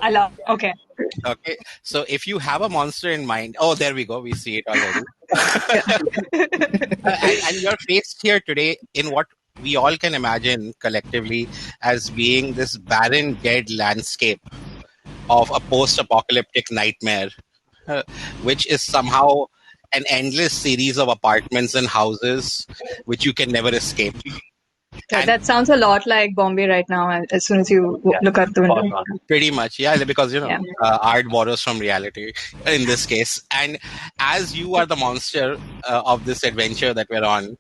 I love. Okay. Okay, so if you have a monster in mind, oh, there we go. We see it already. And you're faced here today in what we all can imagine collectively as being this barren, dead landscape of a post-apocalyptic nightmare, uh, which is somehow an endless series of apartments and houses which you can never escape. And That sounds a lot like Bombay right now. As soon as you look out the window. pretty much, yeah, because Yeah. art borrows from reality in this case. And as you are the monster of this adventure that we're on,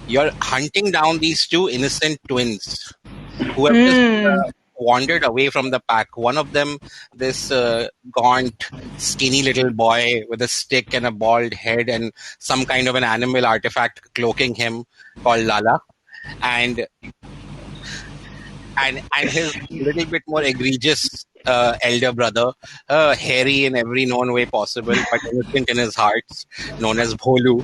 you're hunting down these two innocent twins who have just wandered away from the pack. One of them, this gaunt, skinny little boy with a stick and a bald head and some kind of an animal artifact cloaking him, called Lala, and his little bit more egregious elder brother, hairy in every known way possible, but innocent in his heart, known as Bholu.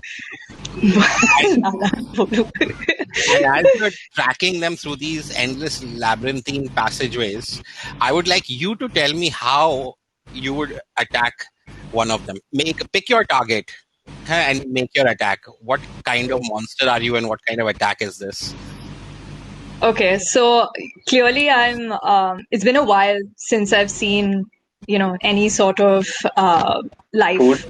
And as you're tracking them through these endless labyrinthine passageways, I would like you to tell me how you would attack one of them. Pick your target and make your attack. What kind of monster are you, and what kind of attack is this? Okay, so clearly I'm it's been a while since I've seen, any sort of life. Food.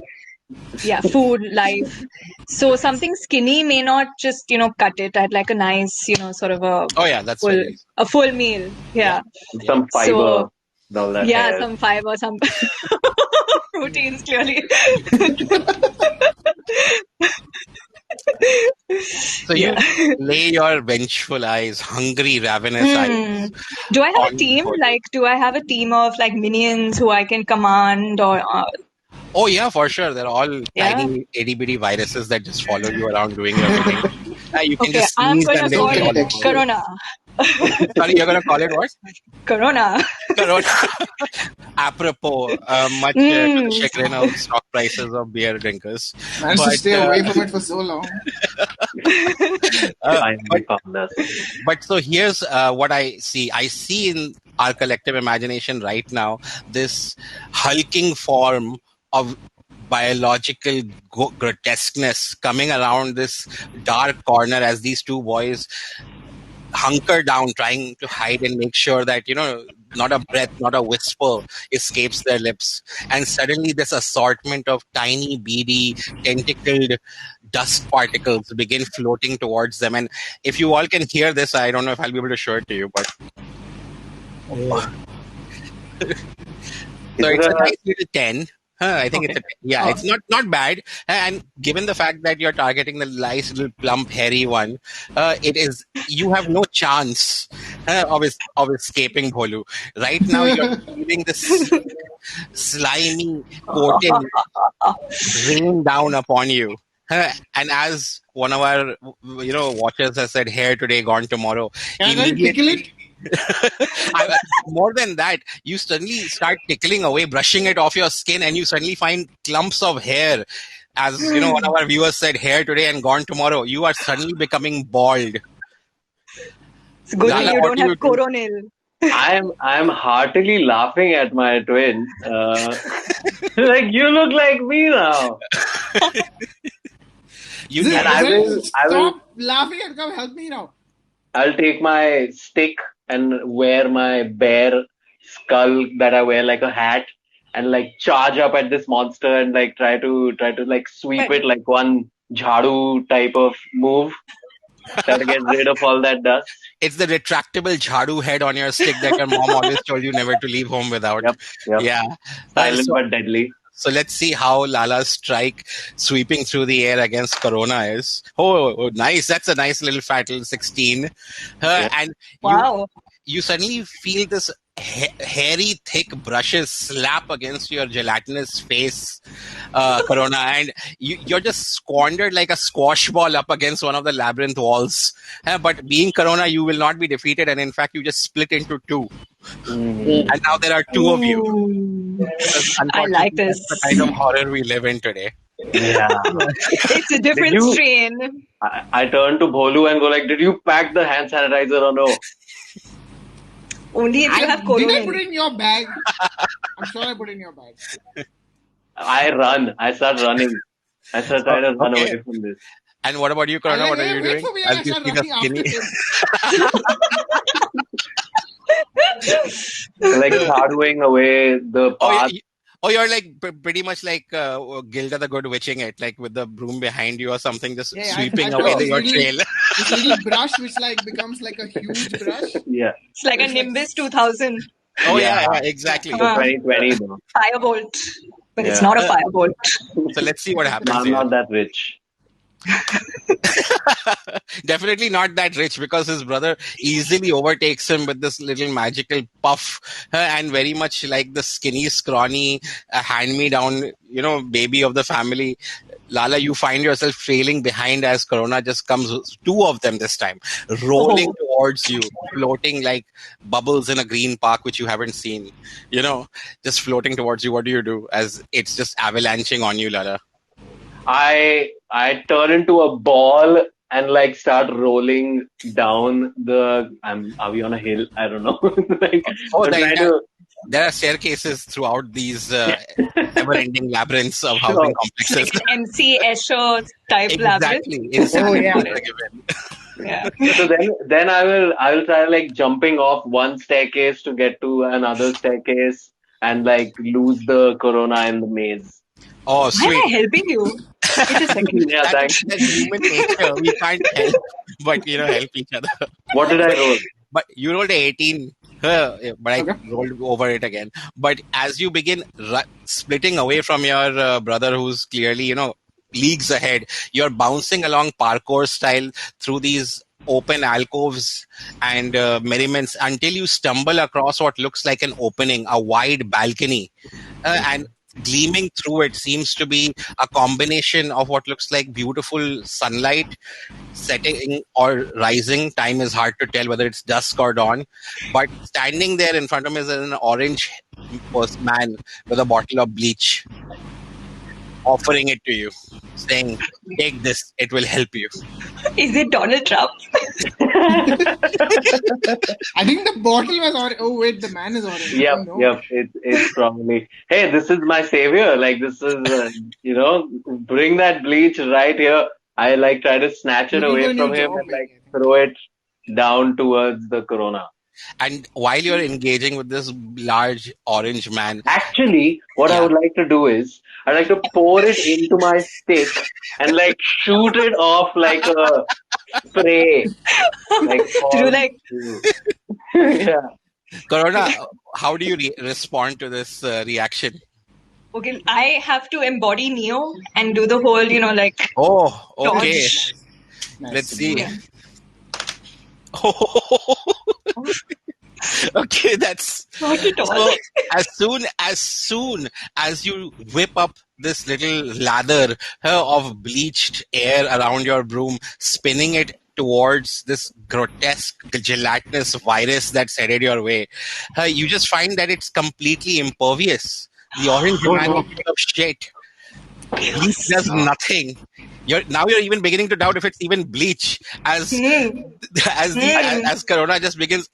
Yeah, food, life. So something skinny may not just, cut it. I'd like a nice, sort of a Oh yeah, that's very easy. a full meal. Yeah. Some fiber. Down that hair. Some fiber, some proteins, clearly. So you lay your vengeful eyes, hungry, ravenous eyes. Do I have a team? Do I have a team of minions who I can command or? Oh yeah, for sure. They're all tiny itty bitty viruses that just follow you around doing your bidding. You can just I'm sneeze gonna and call they'll it Corona. Sorry, you're gonna call it what? Corona. Corona. Apropos, much to the chagrin of stock prices of beer drinkers. Managed to stay away from it for so long. But so here's what I see. I see in our collective imagination right now this hulking form of biological grotesqueness coming around this dark corner as these two boys hunker down, trying to hide and make sure that, not a breath, not a whisper escapes their lips. And suddenly this assortment of tiny, beady, tentacled dust particles begin floating towards them. And if you all can hear this, I don't know if I'll be able to show it to you, but... So it's a nice little 10. I think it's it's not bad. And given the fact that you're targeting the nice little plump hairy one, you have no chance of escaping Bholu. Right now you're feeling this slimy coating rain down upon you. And as one of our watchers has said, hair today, gone tomorrow. Can I tickle it? More than that, you suddenly start tickling away, brushing it off your skin, and you suddenly find clumps of hair. As one of our viewers said, hair today and gone tomorrow. You are suddenly becoming bald. It's good that you don't have coronal. I'm heartily laughing at my twin. You look like me now. Stop laughing and come help me now. I'll take my stick and wear my bear skull that I wear like a hat and charge up at this monster and try to sweep it like one jhadu type of move. Try to get rid of all that dust. It's the retractable jhadu head on your stick that your mom always told you never to leave home without. Yep. Yeah. Silent but deadly. So let's see how Lala's strike sweeping through the air against Corona is. Oh, nice. That's a nice little fat little 16. And wow. You suddenly feel this hairy, thick brushes slap against your gelatinous face, Corona, and you're just squandered like a squash ball up against one of the labyrinth walls. But being Corona, you will not be defeated, and in fact, you just split into two. And now there are two of you. I like this. That's the kind of horror we live in today. Yeah. It's a different strain. I turn to Bholu and go did you pack the hand sanitizer or no? Only if you have Did corona. I put it in your bag? I'm sure I put it in your bag. I run. I start running. I start trying to run Okay. away from this. And what about you, Corona? What are you Wait doing? for me, As I you start see the running after skinny. him. Like shadowing away the Oh, path. you're like pretty much like Gilda the Good Witching it, like with the broom behind you or something, just Yeah, sweeping I away this your little, trail. this little brush which like becomes like a huge brush. Yeah. It's like a It's like- Nimbus 2000 Oh yeah, exactly. So 2020 though. firebolt, but it's Yeah. not a firebolt. So let's see what happens I'm here. not that rich. Definitely not that rich, because his brother easily overtakes him with this little magical puff, and very much like the skinny, scrawny, hand-me-down, baby of the family. Lala, you find yourself trailing behind as Corona just comes, two of them this time, rolling towards you, floating like bubbles in a green park, which you haven't seen, just floating towards you. What do you do as it's just avalanching on you, Lala? I turn into a ball and like start rolling down the. Are we on a hill? I don't know. Like, there are staircases throughout these never-ending labyrinths of housing complexes. Like an MC Escher type labyrinth. Exactly. Yeah. So then I will try like jumping off one staircase to get to another staircase and like lose the Corona in the maze. Oh, Why sweet. am I helping you? Wait a second. Yeah, thanks. That's human nature. We can't help but help each other. What did I roll? But you rolled a 18, but I rolled over it again. But as you begin splitting away from your brother, who's clearly, leagues ahead, you're bouncing along parkour style through these open alcoves and merriments until you stumble across what looks like an opening, a wide balcony. And gleaming through it seems to be a combination of what looks like beautiful sunlight setting or rising. Time is hard to tell whether it's dusk or dawn, but standing there in front of me is an orange man with a bottle of bleach, offering it to you, saying, "Take this, it will help you." Is it Donald Trump? I think the bottle was orange. Oh wait, the man is orange. Yep. It's probably. Hey, this is my savior. Like this is, bring that bleach right here. I like try to snatch it away from him and like throw it down towards the Corona. And while you're engaging with this large orange man, actually, what I would like to do is I'd like to pour it into my stick and like shoot it off like a spray. Yeah. Corona, how do you respond to this reaction? Okay, I have to embody Neo and do the whole, like. Oh, okay. Nice. Let's see. Yeah. Okay, that's Not at all. so. As soon as you whip up this little lather of bleached air around your broom, spinning it towards this grotesque gelatinous virus that's headed your way, you just find that it's completely impervious. The orange man is full of shit. Bleach does nothing. You're even beginning to doubt if it's even bleach as Corona just begins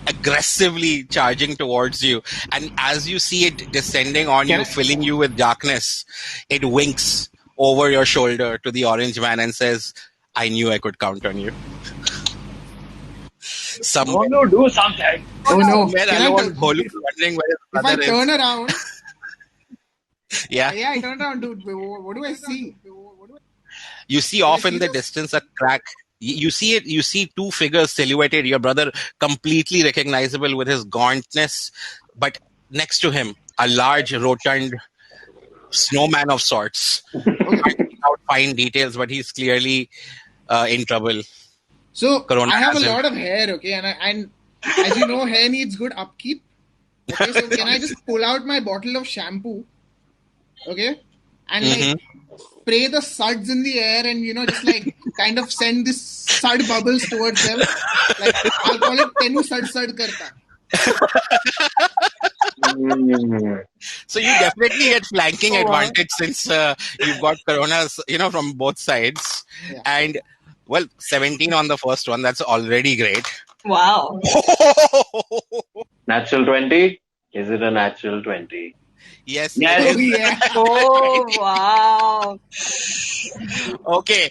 aggressively charging towards you, and as you see it descending on you, filling you with darkness, it winks over your shoulder to the orange man and says, "I knew I could count on you." Oh no, do something. Oh no. Wondering where his brother If I turn around. Yeah, I turn around, dude. What do I see? You see off in the distance a crack. You see it. You see two figures silhouetted. Your brother completely recognizable with his gauntness, but next to him, a large, rotund snowman of sorts. Without fine details, but he's clearly in trouble. So Corona I have a has him. lot of hair, okay, and as you know, hair needs good upkeep. Okay, so can I just pull out my bottle of shampoo, okay, and like spray the suds in the air and just like kind of send this sud bubbles towards them. Like I'll call it Tenu sud karta. So you definitely get flanking advantage since you've got Coronas, from both sides. Yeah. And Well, 17 on the first one. That's already great. Wow. Natural 20? Is it a natural 20? Yes, it Yes. Oh is. yeah. Oh, wow. Okay.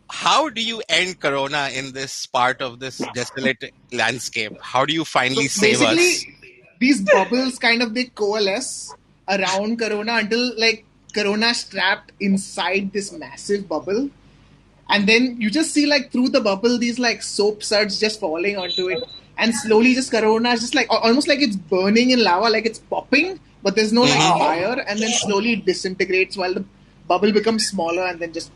How do you end Corona in this part of this desolate landscape? How do you So finally save us? basically, these bubbles kind of they coalesce around Corona until like Corona is trapped inside this massive bubble, and then you just see like through the bubble these like soap suds just falling onto it, and slowly just Corona is just like almost like it's burning in lava, like it's popping, but there's no like Mhm. Wow. fire, and then slowly it disintegrates while the bubble becomes smaller, and then just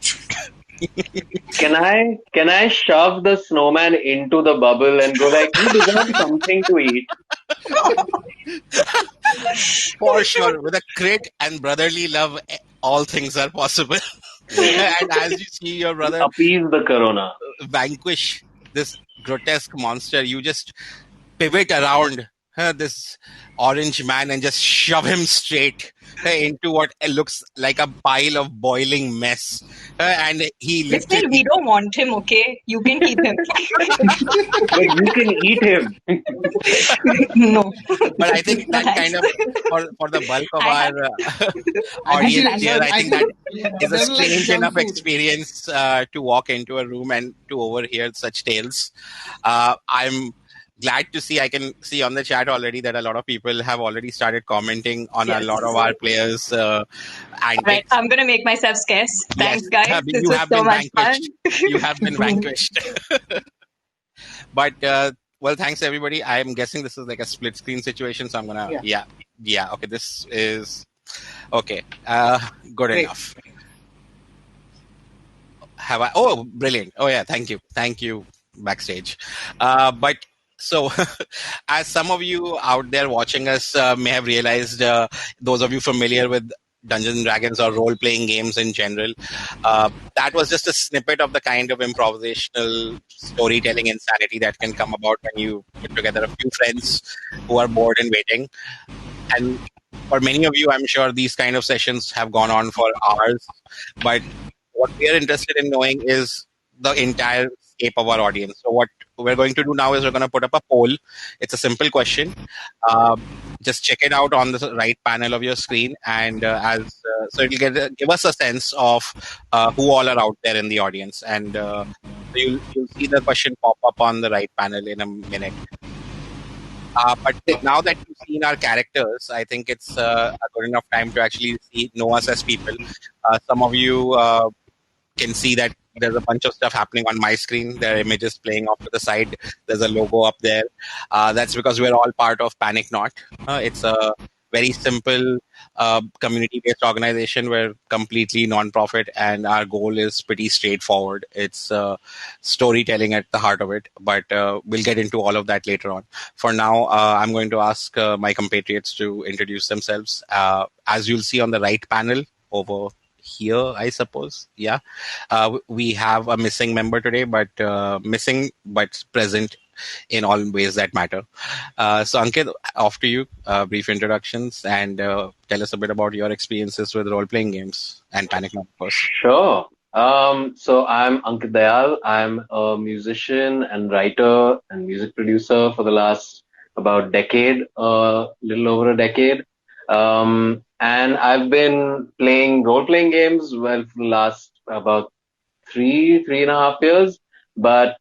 Can I shove the snowman into the bubble and go like, he deserves something to eat? For sure. With a crit and brotherly love, all things are possible. Yeah. And as you see your brother Appease the corona. vanquish this grotesque monster, you just pivot around this orange man and just shove him straight into what looks like a pile of boiling mess. And he Listen, literally, we don't want him, okay? You can keep him. But you can eat him. No. but I think No, that thanks. kind of, for the bulk of I our have I think audience plans. here, I I think that think is it a doesn't like strange junk enough food. experience to walk into a room and to overhear such tales. I'm glad to see, I can see on the chat already that a lot of people have already started commenting on a Yes. lot of our players' All right, antics. I'm gonna make myself scarce. Yes, Thanks, guys. This you was have so been much fun. vanquished. You have been vanquished. But well, thanks everybody. I'm guessing this is like a split screen situation, so I'm gonna Yeah. yeah. Okay, this is okay. Good Great. enough. Have I? Oh, brilliant. Oh yeah, thank you. Backstage, but. So, as some of you out there watching us may have realized, those of you familiar with Dungeons and Dragons or role playing games in general, that was just a snippet of the kind of improvisational storytelling insanity that can come about when you put together a few friends who are bored and waiting. And for many of you, I'm sure these kind of sessions have gone on for hours. But what we are interested in knowing is the entire scape of our audience. So what we're going to do now is we're going to put up a poll. It's a simple question. Uh, just check it out on the right panel of your screen, and so it'll give us a sense of who all are out there in the audience, and so you'll see the question pop up on the right panel in a minute. But now that you've seen our characters, I think it's a good enough time to actually know us as people. Some of you can see that there's a bunch of stuff happening on my screen. There are images playing off to the side. There's a logo up there. That's because we're all part of PanicNot. It's a very simple community-based organization. We're completely non-profit, and our goal is pretty straightforward. It's storytelling at the heart of it, but we'll get into all of that later on. For now, I'm going to ask my compatriots to introduce themselves. As you'll see on the right panel over here, I suppose. Yeah. We have a missing member today, but missing but present in all ways that matter. So Ankit, off to you. Brief introductions and tell us a bit about your experiences with role-playing games and PanicNot, of course. Sure. So I'm Ankit Dayal. I'm a musician and writer and music producer for the last about decade, little over a decade. And I've been playing role-playing games, well, for the last about 3.5 years. But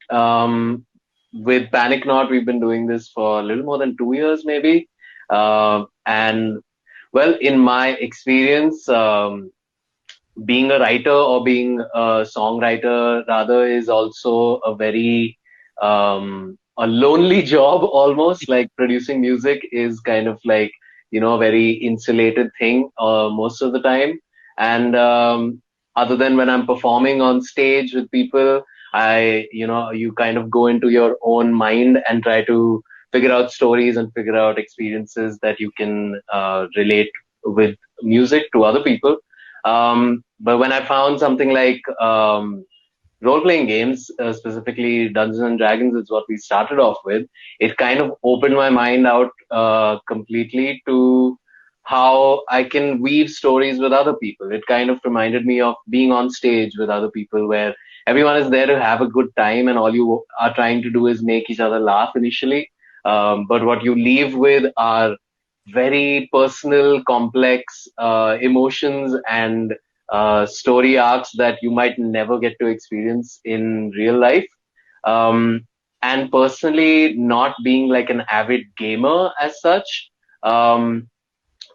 with PanicNot, we've been doing this for a little more than 2 years, maybe. And well, in my experience, being a writer or being a songwriter rather is also a very a lonely job almost. Like producing music is kind of like, a very insulated thing most of the time. And other than when I'm performing on stage with people, you kind of go into your own mind and try to figure out stories and figure out experiences that you can relate with music to other people. But when I found something like role-playing games, specifically Dungeons and Dragons, is what we started off with. It kind of opened my mind out completely to how I can weave stories with other people. It kind of reminded me of being on stage with other people where everyone is there to have a good time and all you are trying to do is make each other laugh initially. But what you leave with are very personal, complex emotions and story arcs that you might never get to experience in real life. Um, and personally, not being like an avid gamer as such, um,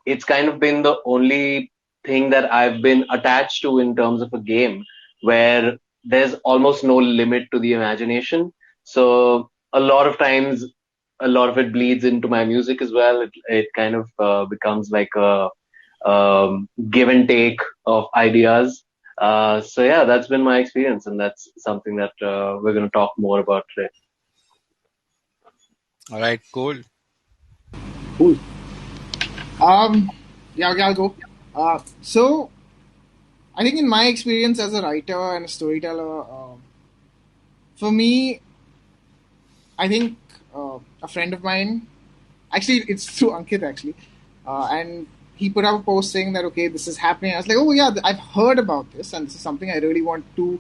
it's kind of been the only thing that I've been attached to in terms of a game where there's almost no limit to the imagination. So a lot of times, a lot of it bleeds into my music as well. It kind of becomes like a give and take of ideas. So yeah, that's been my experience, and that's something that we're going to talk more about today. All right, cool. Cool. Yeah, okay, I'll go. So, I think in my experience as a writer and a storyteller, for me, I think a friend of mine, actually, it's through Ankit actually, and he put up a post saying that okay, this is happening. I was like, oh yeah, I've heard about this, and this is something I really want to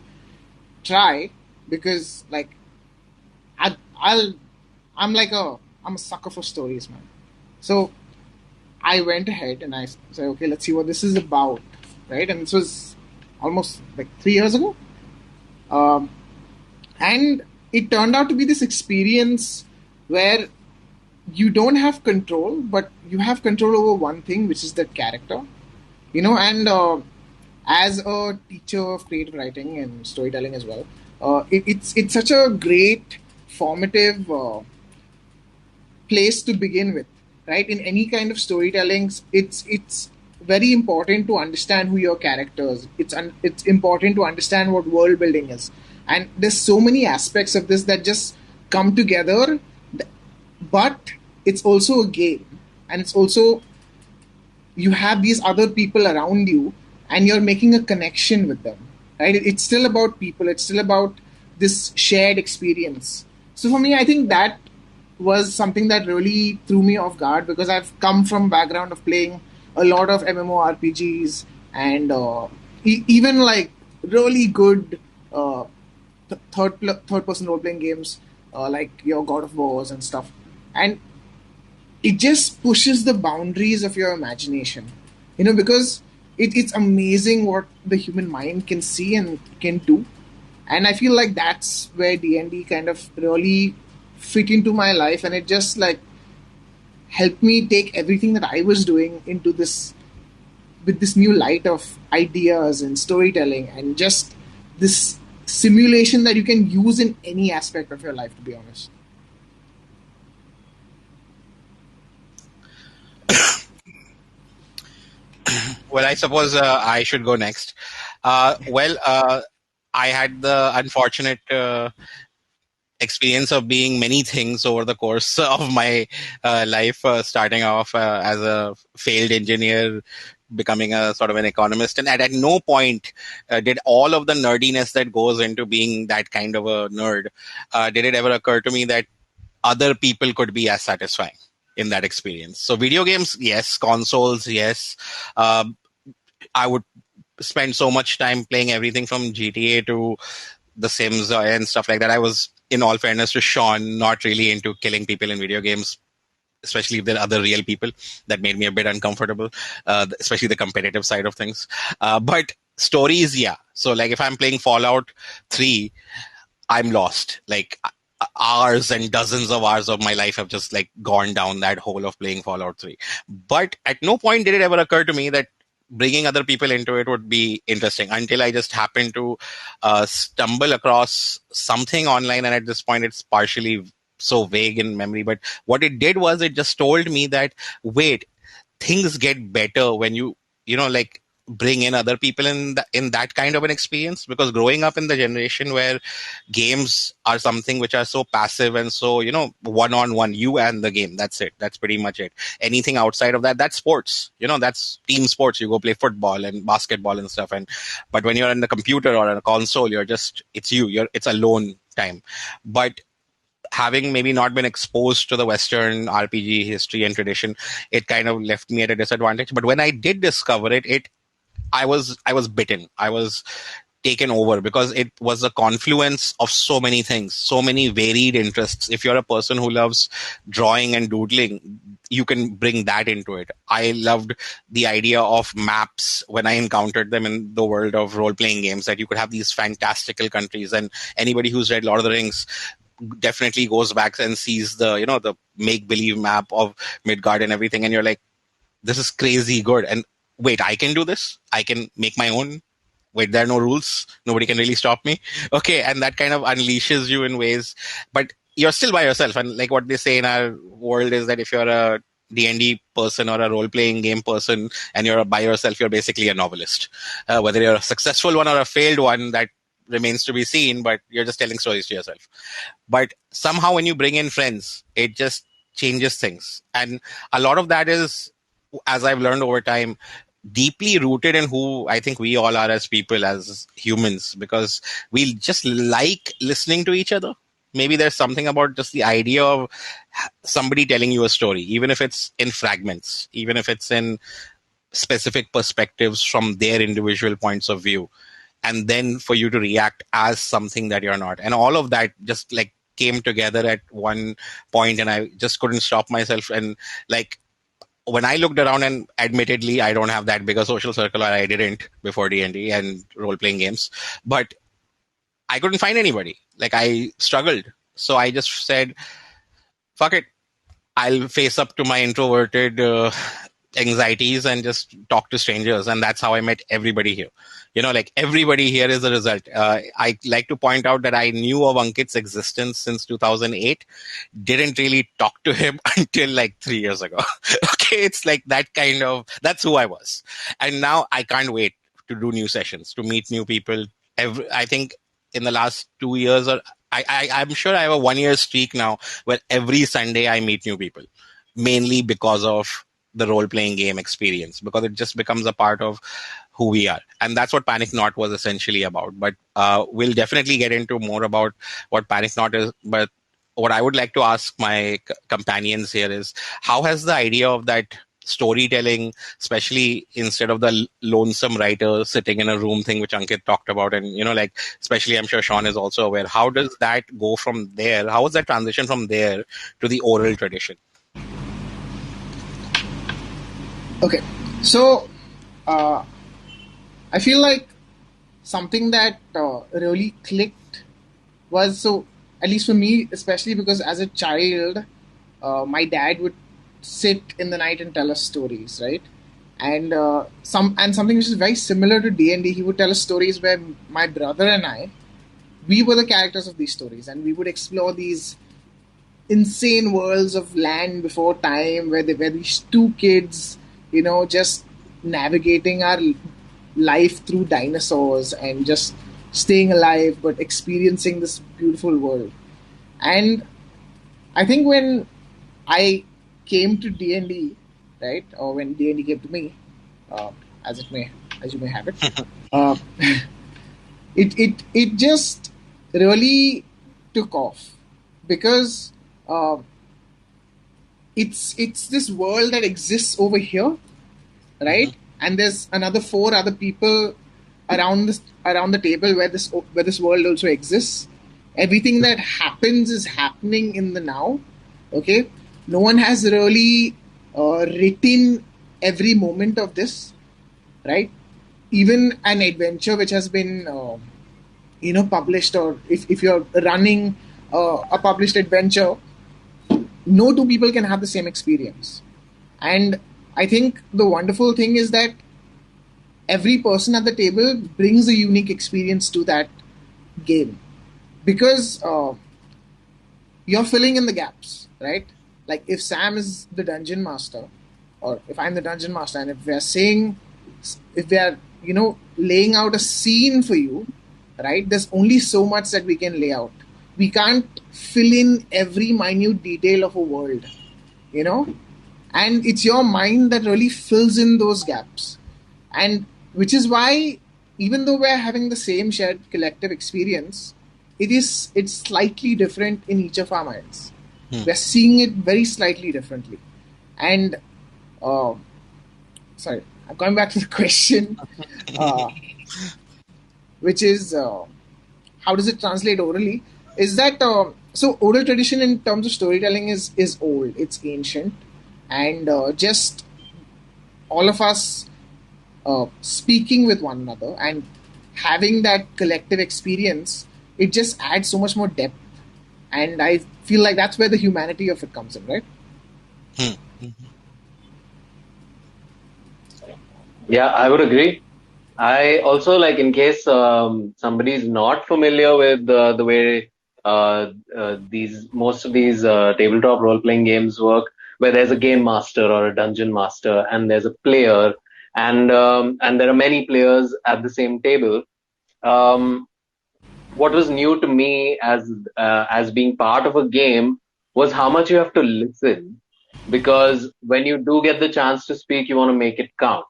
try because like I, I'll I'm like I'm a sucker for stories, man. So I went ahead and I said, okay, let's see what this is about, right? And this was almost like 3 years ago, um, and it turned out to be this experience where you don't have control, but you have control over one thing, which is the character, And as a teacher of creative writing and storytelling as well, it's such a great formative place to begin with, right? In any kind of storytelling, it's very important to understand who your characters. It's important to understand what world building is, and there's so many aspects of this that just come together. But it's also a game, and it's also you have these other people around you, and you're making a connection with them, right? It's still about people. It's still about this shared experience. So for me, I think that was something that really threw me off guard because I've come from background of playing a lot of MMORPGs and even like really good third person role playing games like your God of Wars and stuff, and it just pushes the boundaries of your imagination, because it's amazing what the human mind can see and can do, and I feel like that's where D&D kind of really fit into my life, and it just like helped me take everything that I was doing into this with this new light of ideas and storytelling and just this simulation that you can use in any aspect of your life, to be honest. Well, I suppose I should go next. I had the unfortunate experience of being many things over the course of my life, starting off as a failed engineer, becoming a sort of an economist, and at no point did all of the nerdiness that goes into being that kind of a nerd, did it ever occur to me that other people could be as satisfying in that experience. So video games, yes. Consoles, yes. I would spend so much time playing everything from GTA to The Sims and stuff like that. I was, in all fairness to Sean, not really into killing people in video games, especially if they're other real people. That made me a bit uncomfortable, especially the competitive side of things. But stories, yeah. So like if I'm playing Fallout 3, I'm lost. Like hours and dozens of hours of my life have just like gone down that hole of playing Fallout 3. But at no point did it ever occur to me that bringing other people into it would be interesting until I just happened to stumble across something online. And at this point, it's partially so vague in memory. But what it did was it just told me that, wait, things get better when like bring in other people in that kind of an experience, because growing up in the generation where games are something which are so passive and so one-on-one, you and the game, that's it, that's pretty much it. Anything outside of that, that's sports, that's team sports, you go play football and basketball and stuff, but when you're on the computer or on a console, it's alone time. But having maybe not been exposed to the Western RPG history and tradition, it kind of left me at a disadvantage. But when I did discover it, I was bitten. I was taken over because it was a confluence of so many things, so many varied interests. If you're a person who loves drawing and doodling, you can bring that into it. I loved the idea of maps when I encountered them in the world of role-playing games, that you could have these fantastical countries. And anybody who's read Lord of the Rings definitely goes back and sees the make-believe map of Midgard and everything, and you're like, this is crazy good. And wait, I can do this? I can make my own? Wait, there are no rules? Nobody can really stop me? Okay, and that kind of unleashes you in ways, but you're still by yourself. And like what they say in our world is that if you're a D&D person or a role-playing game person and you're by yourself, you're basically a novelist. Whether you're a successful one or a failed one, that remains to be seen, but you're just telling stories to yourself. But somehow when you bring in friends, it just changes things. And a lot of that is, as I've learned over time, deeply rooted in who I think we all are as people, as humans, because we just like listening to each other. Maybe there's something about just the idea of somebody telling you a story, even if it's in fragments, even if it's in specific perspectives from their individual points of view, and then for you to react as something that you're not. And all of that just like came together at one point, and I just couldn't stop myself. And like, when I looked around, and admittedly, I don't have that big a social circle, or I didn't before D&D and role-playing games, but I couldn't find anybody. Like, I struggled. So I just said, fuck it. I'll face up to my introverted anxieties and just talk to strangers. And that's how I met everybody here. Like everybody here is a result. I like to point out that I knew of Ankit's existence since 2008. Didn't really talk to him until like 3 years ago. Okay, it's like that's who I was. And now I can't wait to do new sessions, to meet new people. I think in the last 2 years, or I'm sure I have a 1 year streak now where every Sunday I meet new people, mainly because of the role-playing game experience, because it just becomes a part of who we are. And that's what PanicNot was essentially about. But we'll definitely get into more about what PanicNot is. But what I would like to ask my companions here is, how has the idea of that storytelling, especially instead of the lonesome writer sitting in a room thing, which Ankit talked about, and like, especially I'm sure Sean is also aware, how does that go from there? How is that transition from there to the oral tradition? Okay, so I feel like something that really clicked was, so at least for me, especially because as a child, my dad would sit in the night and tell us stories, right? And something which is very similar to D&D, he would tell us stories where my brother and we were the characters of these stories, and we would explore these insane worlds of Land Before Time, where there were these two kids, just navigating our life through dinosaurs and just staying alive, but experiencing this beautiful world. And I think when I came to D&D, right, or when D&D came to me, as you may have it, it just really took off, because it's this world that exists over here, right? Mm-hmm. And there's another 4 other people around the table where this world also exists. Everything that happens is happening in the now. Okay, no one has really written every moment of this, right? Even an adventure which has been published, or if you're running a published adventure, no two people can have the same experience. And I think the wonderful thing is that every person at the table brings a unique experience to that game, because you're filling in the gaps, right? Like, if Sam is the dungeon master, or if I'm the dungeon master, and if we are laying out a scene for you, right, there's only so much that we can lay out. We can't fill in every minute detail of a world, and it's your mind that really fills in those gaps. And which is why, even though we're having the same shared collective experience, it's slightly different in each of our minds. Hmm. We're seeing it very slightly differently. And sorry, I'm going back to the question, which is how does it translate orally? Is that so? Oral tradition in terms of storytelling is old. It's ancient, and just all of us speaking with one another and having that collective experience, it just adds so much more depth. And I feel like that's where the humanity of it comes in, right? Yeah, I would agree. I also like, in case somebody's not familiar with the way these most of these tabletop role playing games work, where there's a game master or a dungeon master, and there's a player, and there are many players at the same table. Um, what was new to me as being part of a game was how much you have to listen, because when you do get the chance to speak, you want to make it count,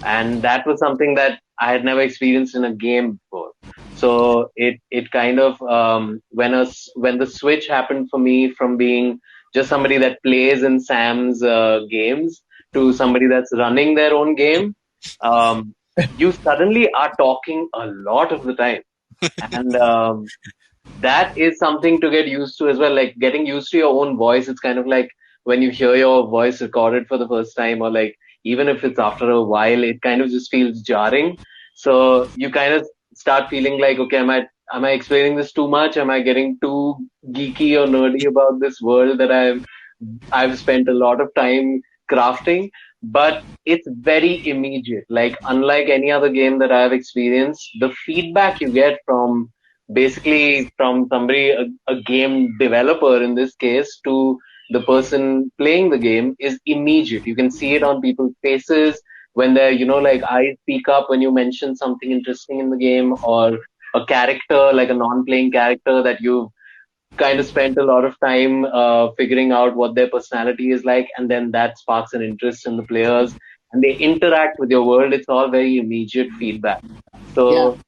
and that was something that I had never experienced in a game before. So it kind of when the switch happened for me from being just somebody that plays in Sam's games to somebody that's running their own game, you suddenly are talking a lot of the time, and that is something to get used to as well. Like getting used to your own voice. It's kind of like when you hear your voice recorded for the first time, or like even if it's after a while, it kind of just feels jarring. So you kind of start feeling like, okay, am I explaining this too much? Am I getting too geeky or nerdy about this world that I've spent a lot of time crafting? But it's very immediate. Like unlike any other game that I've experienced, the feedback you get from basically from somebody, a game developer in this case, to the person playing the game is immediate. You can see it on people's faces when they're, like eyes peek up when you mention something interesting in the game, or a character, like a non-playing character that you've kind of spent a lot of time figuring out what their personality is like, and then that sparks an interest in the players and they interact with your world. It's all very immediate feedback. Yeah. So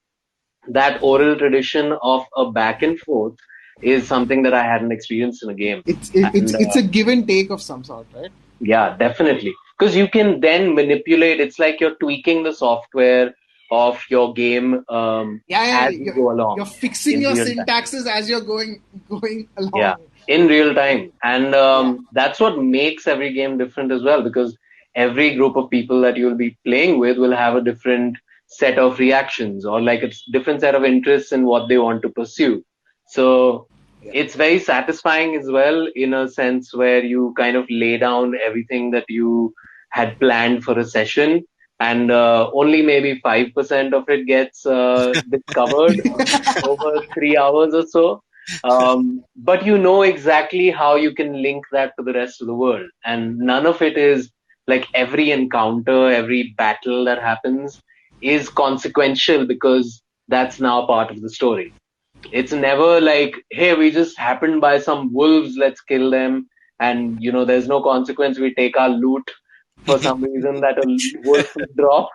that oral tradition of a back and forth is something that I hadn't experienced in a game. And It's a give and take of some sort, right? yeah, definitely. Because you can then manipulate. It's like you're tweaking the software of your game Yeah, as you go you're along fixing in your real time. syntaxes as you're going Yeah, along. in real time. And Yeah. that's what makes every game different as well, because every group of people that you'll be playing with will have a different set of reactions, or like a different set of interests in what they want to pursue. So Yeah. it's very satisfying as well, in a sense where you kind of lay down everything that you had planned for a session, and only maybe 5% of it gets discovered over 3 hours or so. But you know exactly how you can link that to the rest of the world. And none of it is like every encounter, every battle that happens is consequential, because that's now part of the story. It's never like, hey, we just happened by some wolves, let's kill them. And, there's no consequence. We take our loot for some reason that a wolf would drop,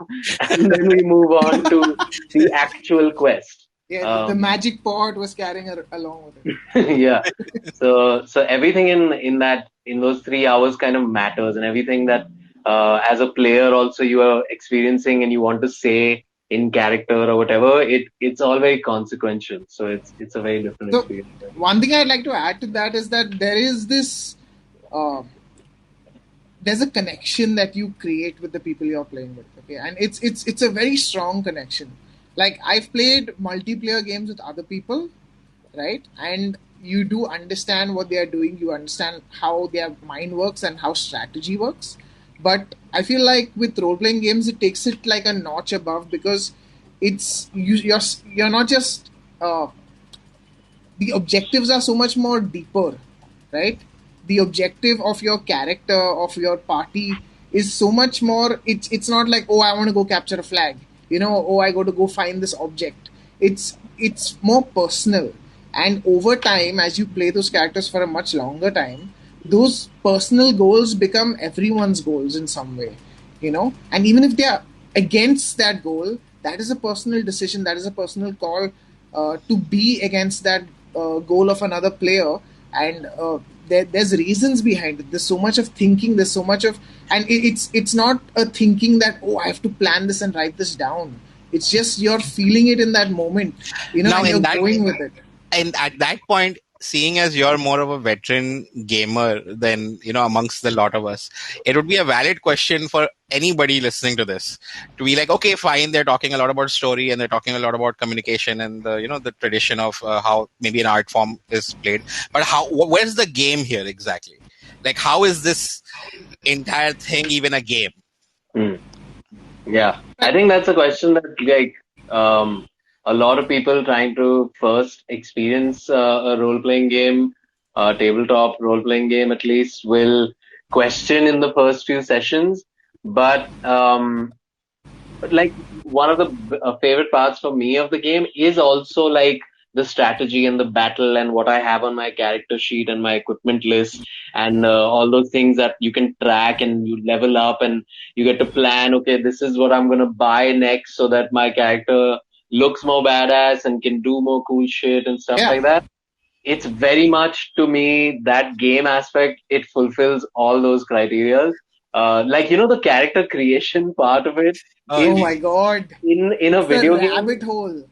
and then we move on to the actual quest. Yeah, the magic pot was carrying her along with it. Yeah. So everything in those 3 hours kind of matters, and everything that as a player also you are experiencing and you want to say in character or whatever, it's all very consequential. So it's a very different So experience. one thing I'd like to add to that is that there is this uh, there's a connection that you create with the people you're playing with. Okay, and it's a very strong connection. Like I've played multiplayer games with other people, right? And you do understand what they are doing. You understand how their mind works and how strategy works. But I feel like with role playing games, it takes it like a notch above, because you're not just the objectives are so much more deeper, right? The objective of your character, of your party, is so much more. It's not like, oh, I want to go capture a flag, oh, I got to go find this object. It's more personal, and over time, as you play those characters for a much longer time, those personal goals become everyone's goals in some way, and even if they are against that goal, that is a personal decision, that is a personal call. to be against that goal of another player, and there's reasons behind it. There's so much of thinking. There's so much of, and it's not a thinking that, oh, I have to plan this and write this down. It's just you're feeling it in that moment, Now, and in you're that- going with it. And at that point, seeing as you're more of a veteran gamer than amongst the lot of us, it would be a valid question for anybody listening to this to be like, okay, fine, they're talking a lot about story and they're talking a lot about communication and the tradition of how maybe an art form is played, but where's the game here exactly? Like, how is this entire thing even a game? Yeah, I think that's a question that a lot of people trying to first experience a role-playing game, a tabletop role-playing game at least, will question in the first few sessions. But like one of the favorite parts for me of the game is also like the strategy and the battle and what I have on my character sheet and my equipment list and all those things that you can track and you level up and you get to plan, okay, this is what I'm going to buy next so that my character looks more badass and can do more cool shit and stuff like that. It's very much, to me, that game aspect, it fulfills all those criteria. The character creation part of it. Oh my god! In a video game, rabbit hole.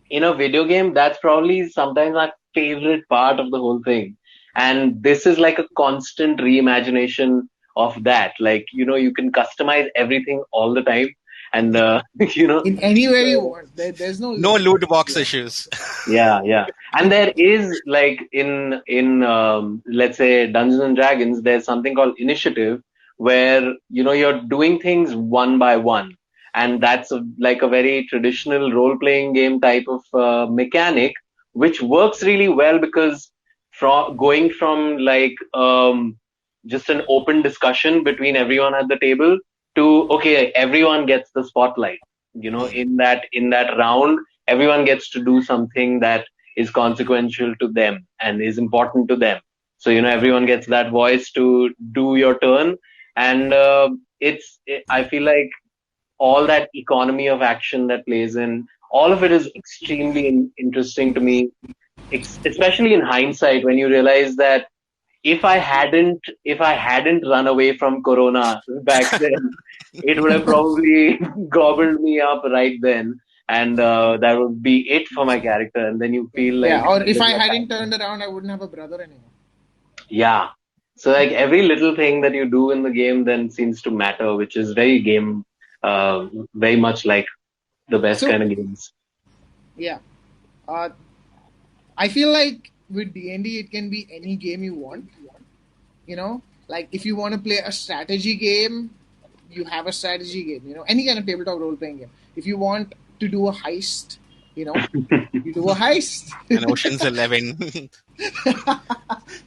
In a video game, that's probably sometimes my favorite part of the whole thing. And this is like a constant reimagination of that. Like, you can customize everything all the time. And, in any way you want. There's no loot box issues. Yeah. And there is like in let's say Dungeons and Dragons, there's something called initiative where, you're doing things one by one. And that's like a very traditional role-playing game type of mechanic, which works really well because going from like just an open discussion between everyone at the table to, okay, everyone gets the spotlight. In that round, everyone gets to do something that is consequential to them and is important to them. So, everyone gets that voice to do your turn. And I feel like all that economy of action that plays in, all of it is extremely interesting to me, especially in hindsight when you realize that if I hadn't run away from Corona back then, it would have probably gobbled me up right then, and that would be it for my character. And then you feel like, or if I hadn't turned around, I wouldn't have a brother anymore. Yeah, so like every little thing that you do in the game then seems to matter, which is very much like the best kind of games. Yeah, I feel like with D&D, it can be any game you want. Like if you want to play a strategy game, you have a strategy game. Any kind of tabletop role-playing game. If you want to do a heist, you do a heist. And Ocean's 11.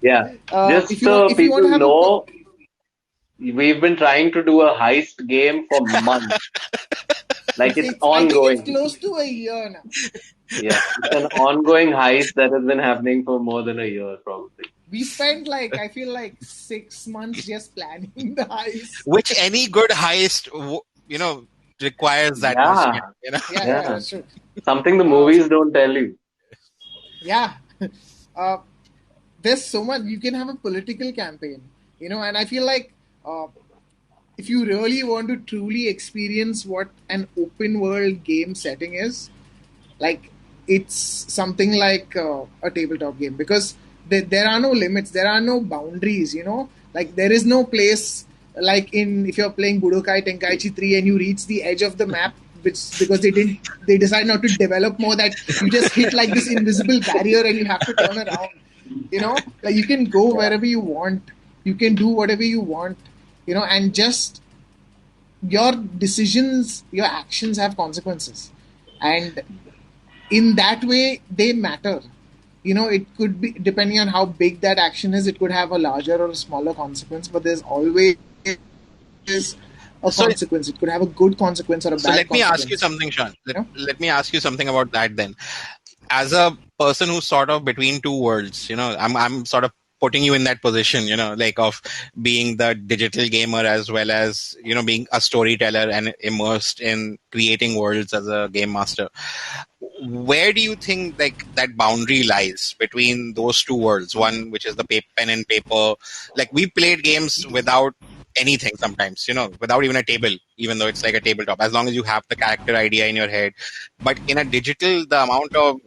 Yeah, just so people know, we've been trying to do a heist game for months. Like it's ongoing. I think it's close to a year now. Yeah, it's an ongoing heist that has been happening for more than a year, probably. We spent I feel like 6 months just planning the heist. Which any good heist, requires that. Yeah. Much, Yeah, that's true. Something the movies don't tell you. Yeah. There's so much. You can have a political campaign, and I feel like if you really want to truly experience what an open world game setting is, like it's something like a tabletop game, because there are no limits, there are no boundaries, like there is no place like if you're playing Budokai Tenkaichi 3 and you reach the edge of the map, because they decide not to develop more, that you just hit like this invisible barrier and you have to turn around, like you can go wherever you want, you can do whatever you want, and just your decisions, your actions have consequences, and in that way they matter. It could be, depending on how big that action is, it could have a larger or a smaller consequence, but there's always a consequence. It could have a good consequence or a bad consequence. So let me ask you something, Sean. Let me ask you something about that then. As a person who's sort of between two worlds, I'm sort of putting you in that position, like of being the digital gamer as well as, being a storyteller and immersed in creating worlds as a game master. where do you think like that boundary lies between those two worlds? One which is the pen and paper. Like we played games without anything sometimes, without even a table, even though it's like a tabletop, as long as you have the character idea in your head. But in a digital, the amount of,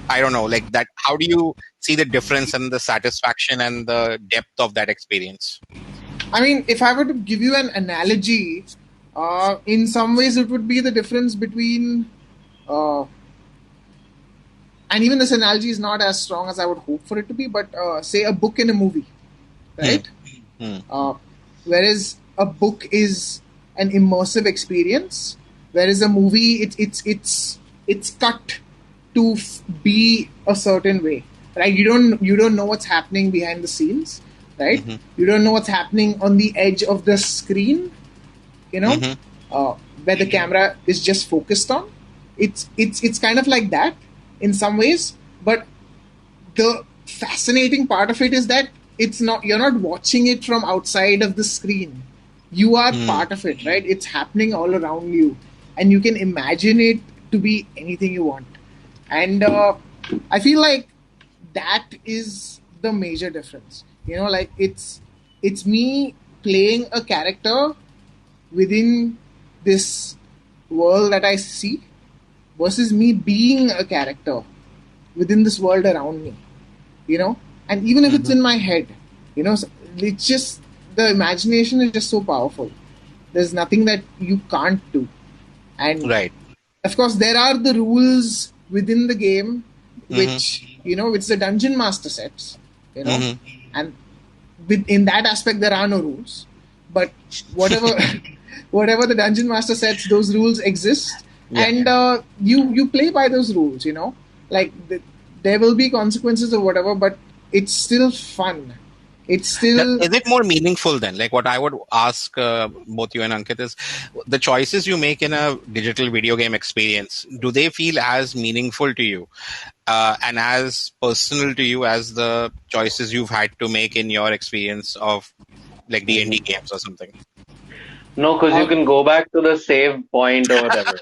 I don't know, like that, how do you see the difference and the satisfaction and the depth of that experience? I mean, if I were to give you an analogy, in some ways it would be the difference between, and even this analogy is not as strong as I would hope for it to be, but say a book and a movie, right? Whereas a book is an immersive experience, whereas a movie, it's cut to be a certain way, right? You don't know what's happening behind the scenes, right? You don't know what's happening on the edge of the screen, where the camera is just focused on. It's kind of like that in some ways, but the fascinating part of it is that you're not watching it from outside of the screen. You are part of it, right? It's happening all around you, and you can imagine it to be anything you want. And I feel like that is the major difference. Like it's me playing a character within this world that I see versus me being a character within this world around me. And even if it's in my head, it's just, the imagination is just so powerful. There's nothing that you can't do. And right. Of course, there are the rules within the game, which, which the dungeon master sets, and in that aspect, there are no rules. But whatever the dungeon master sets, those rules exist. Yeah. And you play by those rules, like there will be consequences or whatever, but it's still fun. It's still... Is it more meaningful then? Like what I would ask both you and Ankit is, the choices you make in a digital video game experience, do they feel as meaningful to you and as personal to you as the choices you've had to make in your experience of like D&D games or something? No, because you can go back to the save point or whatever.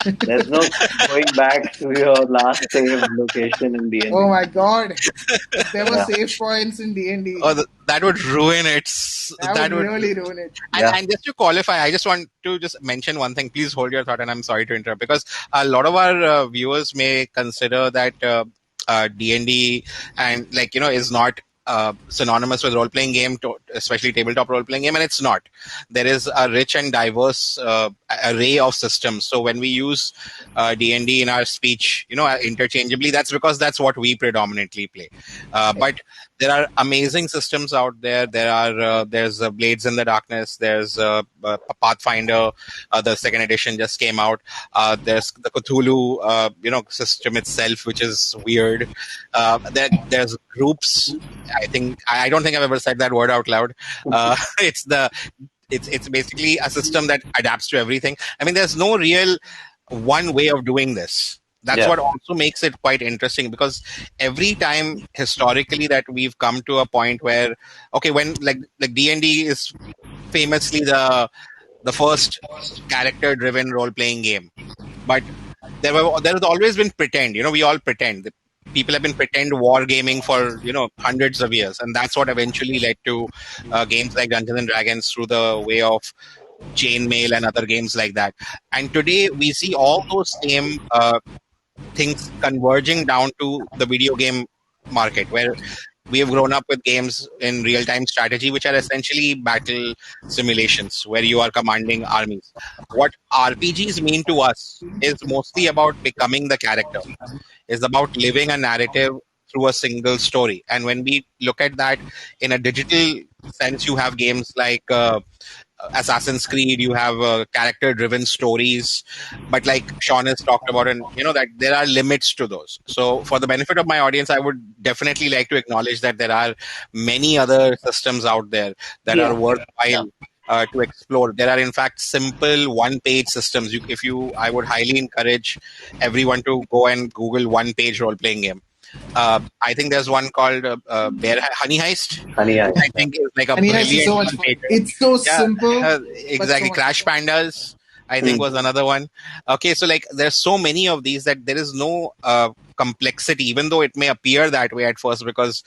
There's no going back to your last save location in D&D. Oh my god! If there were save points in D&D. Oh, that would ruin it. That would really ruin it. And just to qualify, I just want to mention one thing. Please hold your thought, and I'm sorry to interrupt, because a lot of our viewers may consider that D&D and is not synonymous with role-playing game, especially tabletop role-playing game, and it's not. There is a rich and diverse array of systems. So when we use D&D in our speech, interchangeably, that's because that's what we predominantly play. But there are amazing systems out there. There's Blades in the Darkness. There's Pathfinder. The second edition just came out. There's the Cthulhu, system itself, which is weird. There's groups. I don't think I've ever said that word out loud. It's basically a system that adapts to everything. I mean, there's no real one way of doing this. That's what also makes it quite interesting, because every time historically that we've come to a point where, when like D&D is famously the first character-driven role-playing game, but there has always been pretend. We all pretend. People have been pretend wargaming for hundreds of years, and that's what eventually led to games like Dungeons and Dragons through the way of chainmail and other games like that. And today we see all those same things converging down to the video game market, where we have grown up with games in real-time strategy, which are essentially battle simulations where you are commanding armies. What RPGs mean to us is mostly about becoming the character. It's about living a narrative through a single story. And when we look at that in a digital sense, you have games like Assassin's Creed, you have character-driven stories, but like Sean has talked about, and that there are limits to those. So for the benefit of my audience, I would definitely like to acknowledge that there are many other systems out there that are worthwhile to explore. There are in fact simple one-page systems. I would highly encourage everyone to go and Google one-page role-playing game. I think there's one called Honey Heist. Honey Heist. I think it's like a Honey Heist is so much fun. It's so simple. Exactly. So Crash Pandas. I think was another one. Okay, so like there's so many of these that there is no complexity, even though it may appear that way at first, because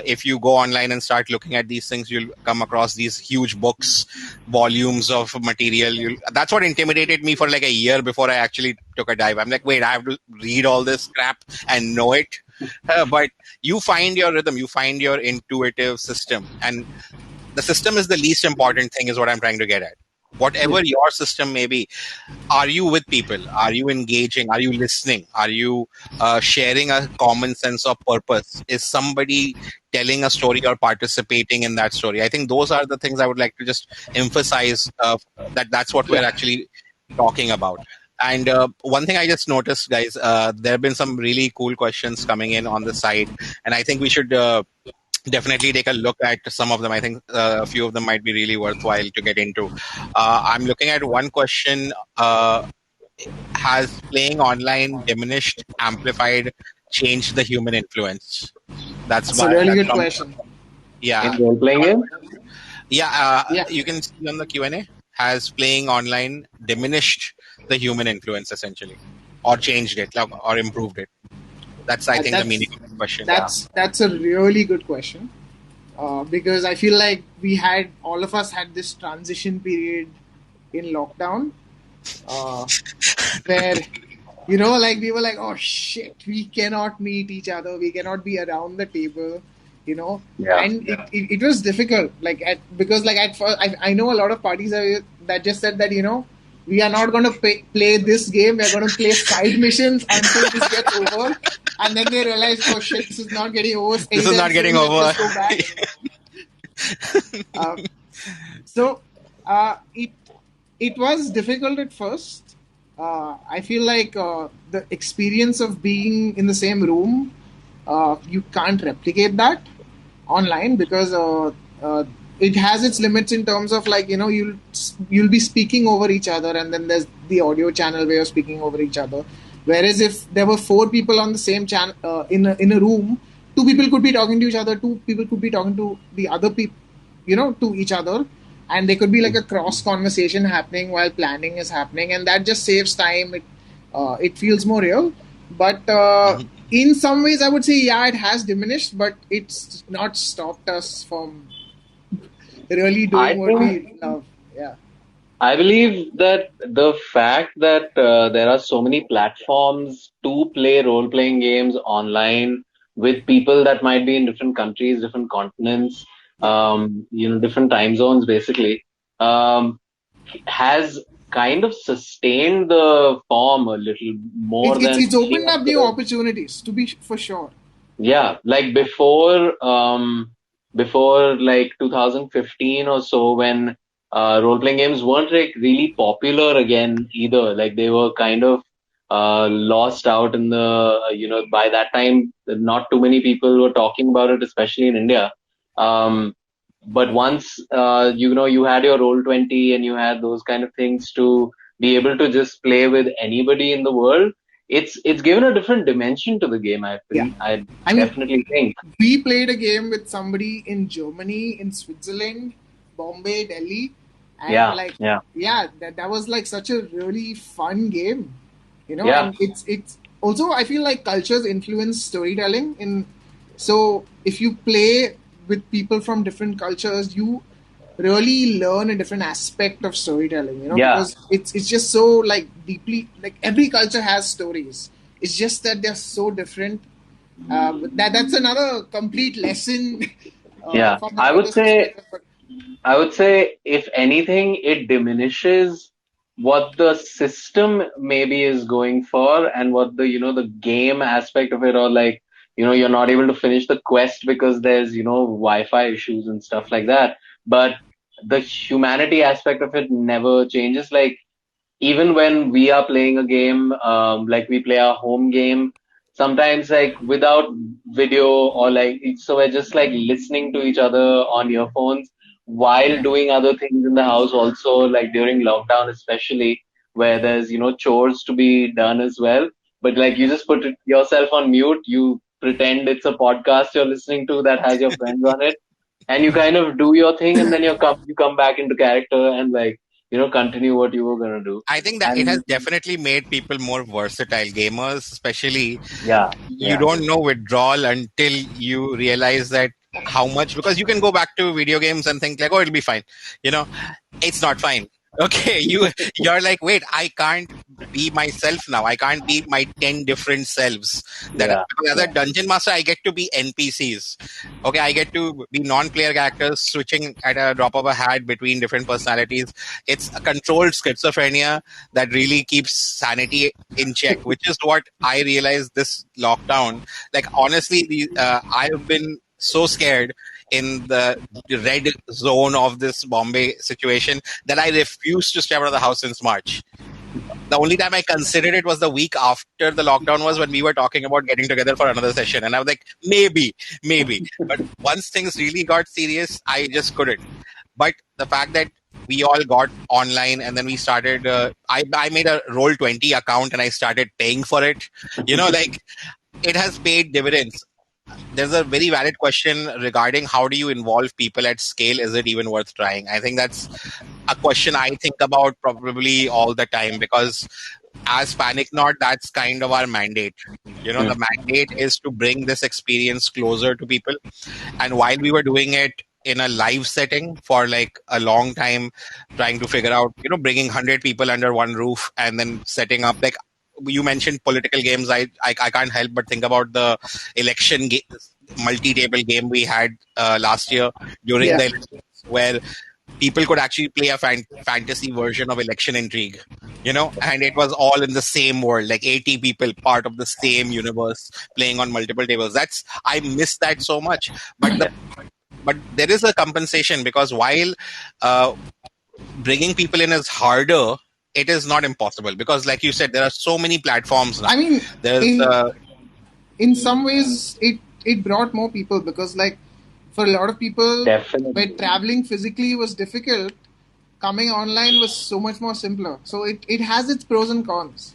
if you go online and start looking at these things, you'll come across these huge books, volumes of material. That's what intimidated me for like a year before I actually took a dive. I'm like, wait, I have to read all this crap and know it. But you find your rhythm, you find your intuitive system, and the system is the least important thing, is what I'm trying to get at. Whatever your system may be, are you with people? Are you engaging? Are you listening? Are you sharing a common sense of purpose? Is somebody telling a story or participating in that story? I think those are the things I would like to just emphasize, that's what we're actually talking about. And one thing I just noticed, guys, there have been some really cool questions coming in on the side, and I think we should definitely take a look at some of them. I think a few of them might be really worthwhile to get into. I'm looking at one question. Has playing online diminished, amplified, changed the human influence? That's a really good question. Yeah. In role-playing game? Yeah, Yeah. you can see on the Q&A. Has playing online diminished the human influence, essentially, or changed it, or improved it? That's, I think, the meaning of the question. That's a really good question, because I feel like all of us had this transition period in lockdown, where like we were like, oh shit, we cannot meet each other, we cannot be around the table, and it was difficult. Because at first, I know a lot of parties that just said that we are not going to play this game. We are going to play side missions until this gets over. And then they realize, oh shit, this is not getting over. This is not getting over. Let's go back. It was difficult at first. I feel like the experience of being in the same room, you can't replicate that online, because it has its limits in terms of you'll be speaking over each other, and then there's the audio channel where you're speaking over each other. Whereas if there were 4 people on the same channel in a room, 2 people could be talking to each other, 2 people could be talking to the other people, to each other, and there could be like a cross conversation happening while planning is happening, and that just saves time. It feels more real. But in some ways, I would say, it has diminished, but it's not stopped us from really doing what we love. Yeah. I believe that the fact that there are so many platforms to play role-playing games online with people that might be in different countries, different continents, different time zones, basically, has kind of sustained the form a little more than it's opened up new opportunities, to be for sure. Yeah, like before like 2015 or so, when role-playing games weren't like really popular again either. Like they were kind of lost out in the, by that time, not too many people were talking about it, especially in India. But once, you had your Roll20 and you had those kind of things to be able to just play with anybody in the world, it's given a different dimension to the game. I definitely think we played a game with somebody in Germany, in Switzerland, Bombay, Delhi, and that was like such a really fun game, And it's also, I feel like cultures influence storytelling. So if you play with people from different cultures, you really learn a different aspect of storytelling, because it's just so like deeply, like every culture has stories. It's just that they're so different. That's another complete lesson. I would say if anything, it diminishes what the system maybe is going for, and what the game aspect of it, or like, you're not able to finish the quest because there's, Wi-Fi issues and stuff like that. But the humanity aspect of it never changes. Like, even when we are playing a game, like we play our home game, sometimes like without video, or like, so we're just like listening to each other on earphones while doing other things in the house also, like during lockdown, especially, where there's, chores to be done as well. But like, you just put yourself on mute, you pretend it's a podcast you're listening to that has your friends on it, and you kind of do your thing, and then you come back into character, and like, continue what you were going to do. I think that it has definitely made people more versatile. Gamers, especially, you don't know withdrawal until you realize that how much, because you can go back to video games and think like, oh, it'll be fine. It's not fine. Okay, you're like, wait, I can't be myself now. I can't be my 10 different selves. Because as a dungeon master, I get to be NPCs. Okay, I get to be non-player characters switching at a drop of a hat between different personalities. It's a controlled schizophrenia that really keeps sanity in check, which is what I realized this lockdown. Like, honestly, I've been so scared in the red zone of this Bombay situation that I refused to step out of the house since March. The only time I considered it was the week after the lockdown was when we were talking about getting together for another session. And I was like, maybe. But once things really got serious, I just couldn't. But the fact that we all got online and then we started, I made a Roll20 account and I started paying for it. It has paid dividends. There's a very valid question regarding how do you involve people at scale? Is it even worth trying? I think that's a question I think about probably all the time, because as PanicNot, that's kind of our mandate. The mandate is to bring this experience closer to people. And while we were doing it in a live setting for like a long time, trying to figure out, bringing 100 people under one roof and then setting up, like, you mentioned political games. I can't help but think about the election multi-table game we had last year during the elections, where people could actually play a fantasy version of election intrigue, and it was all in the same world, like 80 people part of the same universe playing on multiple tables. I miss that so much. But there is a compensation, because while bringing people in is harder, it is not impossible, because like you said, there are so many platforms now. I mean, there's in some ways it brought more people, because like for a lot of people, where traveling physically was difficult, coming online was so much more simpler. So it has its pros and cons.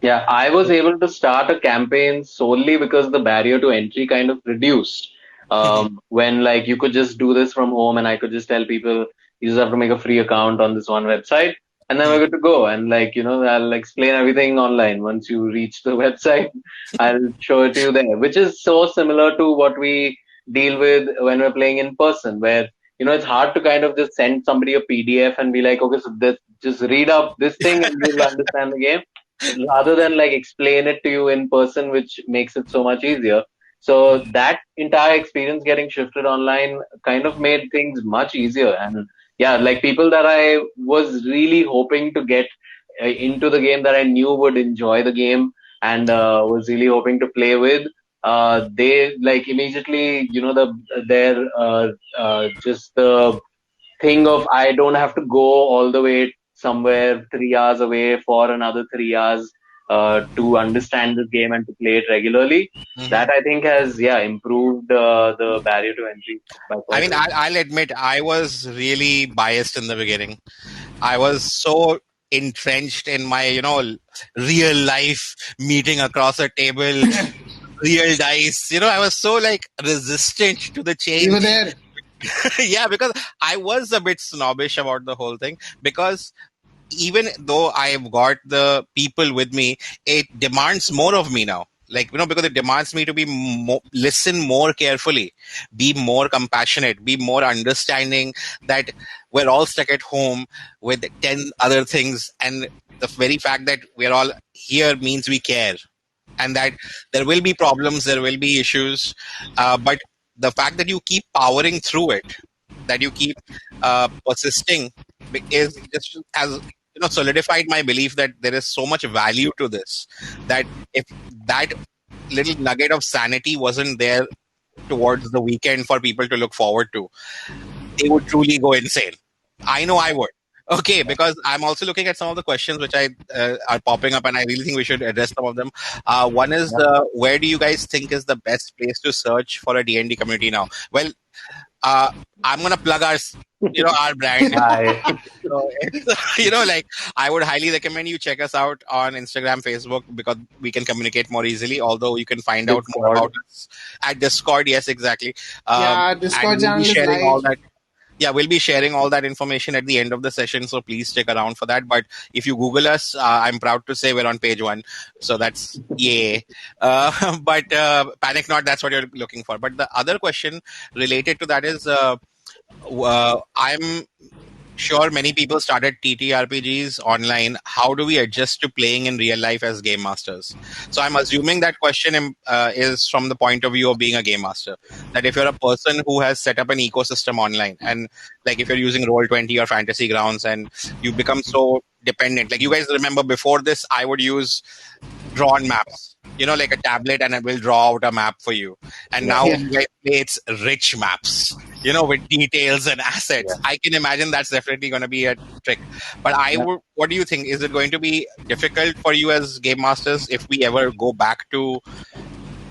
Yeah, I was able to start a campaign solely because the barrier to entry kind of reduced. When like you could just do this from home and I could just tell people, you just have to make a free account on this one website and then we're good to go. And like, I'll explain everything online. Once you reach the website, I'll show it to you there, which is so similar to what we deal with when we're playing in person, where, it's hard to kind of just send somebody a PDF and be like, okay, so just read up this thing and you'll understand the game, rather than like explain it to you in person, which makes it so much easier. So that entire experience getting shifted online kind of made things much easier. And yeah, like people that I was really hoping to get into the game, that I knew would enjoy the game and was really hoping to play with, they like immediately, just the thing of I don't have to go all the way somewhere 3 hours away for another 3 hours to understand this game and to play it regularly. That I think has improved the barrier to entry. I mean, I'll admit I was really biased in the beginning. I was so entrenched in my real life meeting across a table, real dice. I was so like resistant to the change. You were there. Yeah, because I was a bit snobbish about the whole thing, because even though I've got the people with me, it demands more of me now. Like, because it demands me to be listen more carefully, be more compassionate, be more understanding that we're all stuck at home with 10 other things. And the very fact that we're all here means we care, and that there will be problems, there will be issues. But the fact that you keep powering through it, that you keep persisting, is just has solidified my belief that there is so much value to this, that if that little nugget of sanity wasn't there towards the weekend for people to look forward to, they would truly go insane. I know I would. Okay, because I'm also looking at some of the questions which are popping up, and I really think we should address some of them. One is, where do you guys think is the best place to search for a D&D community now? Well, I'm gonna plug our brand. So like, I would highly recommend you check us out on Instagram, Facebook, because we can communicate more easily. Although you can find out more about us at Discord. Yes, exactly. Discord and we'll channel be sharing is all live. that. yeah, we'll be sharing all that information at the end of the session, so please stick around for that. But if you Google us, I'm proud to say we're on page 1, so that's yay. But PanicNot, that's what you're looking for. But the other question related to that is, I'm sure many people started TTRPGs online. How do we adjust to playing in real life as game masters? So I'm assuming that question is from the point of view of being a game master. That if you're a person who has set up an ecosystem online, and like if you're using Roll20 or Fantasy Grounds, and you become so dependent. Like you guys remember before this, I would use drawn maps, like a tablet, and it will draw out a map for you. And now Yeah. when you guys play, it's rich maps, with details and assets. I can imagine that's definitely going to be a trick. But what do you think? Is it going to be difficult for you as game masters if we ever go back to,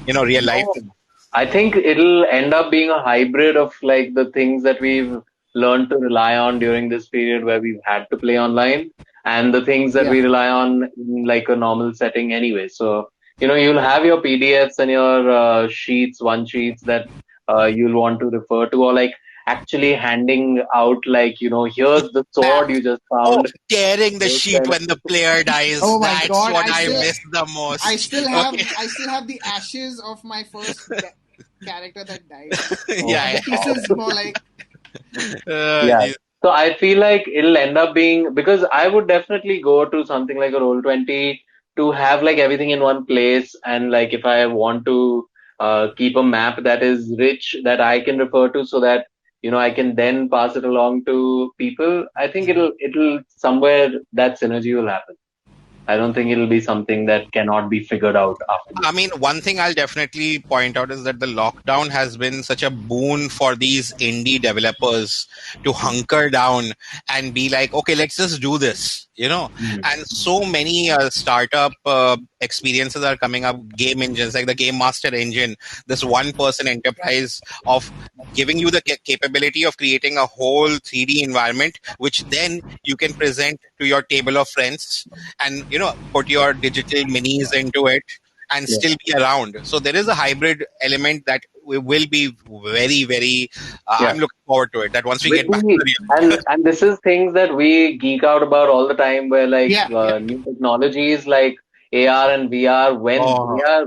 real life? No, I think it'll end up being a hybrid of like the things that we've learned to rely on during this period where we've had to play online and the things that Yeah. we rely on in like a normal setting anyway. So, you'll have your PDFs and your one sheets that you'll want to refer to, or like actually handing out like, here's the sword you just Oh, found. tearing the Those sheet kind of- when the player dies. Oh my That's God, what I I still- miss the most. I still have Okay. I still have the ashes of my first character that died. Yeah. The pieces more like Yeah. Geez. So I feel like it'll end up being, because I would definitely go to something like a Roll20 to have like everything in one place, and like if I want to keep a map that is rich that I can refer to, so that I can then pass it along to people. I think it'll somewhere that synergy will happen. I don't think it'll be something that cannot be figured out after this. I mean, one thing I'll definitely point out is that the lockdown has been such a boon for these indie developers to hunker down and be like, okay, let's just do this, And so many startup experiences are coming up, game engines, like the Game Master engine, this one-person enterprise of giving you the capability of creating a whole 3D environment, which then you can present to your table of friends and, put your digital minis into it and Yeah. still be around. So there is a hybrid element that will be very, very. Yeah. I'm looking forward to it. That once we With get back to the real. and this is things that we geek out about all the time, where like new technologies like AR and VR,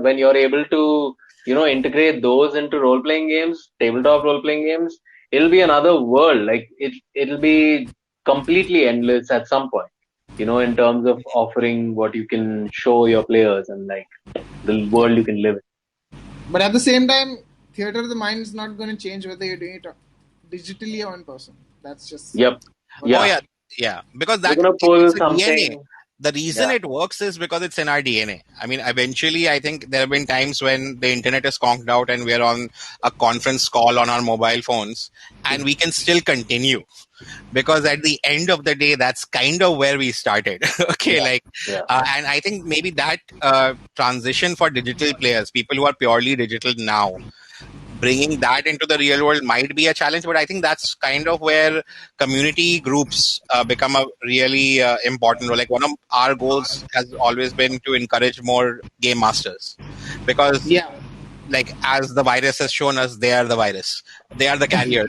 when you're able to integrate those into role playing games, tabletop role playing games, it'll be another world. Like it'll be completely endless at some point. In terms of offering what you can show your players and like the world you can live in. But at the same time, theater of the mind is not going to change whether you're doing it digitally or in person. That's just Yep. Yeah. Yeah. Because We're that gonna pull it's a DNA. something. The reason it works is because it's in our DNA. I mean, eventually, I think there have been times when the internet is conked out and we're on a conference call on our mobile phones, and we can still continue. Because at the end of the day, that's kind of where we started. Okay, and I think maybe that transition for digital players, people who are purely digital now, bringing that into the real world might be a challenge, but I think that's kind of where community groups become a really important role. Like one of our goals has always been to encourage more game masters, because like as the virus has shown us, they are the virus. They are the carriers.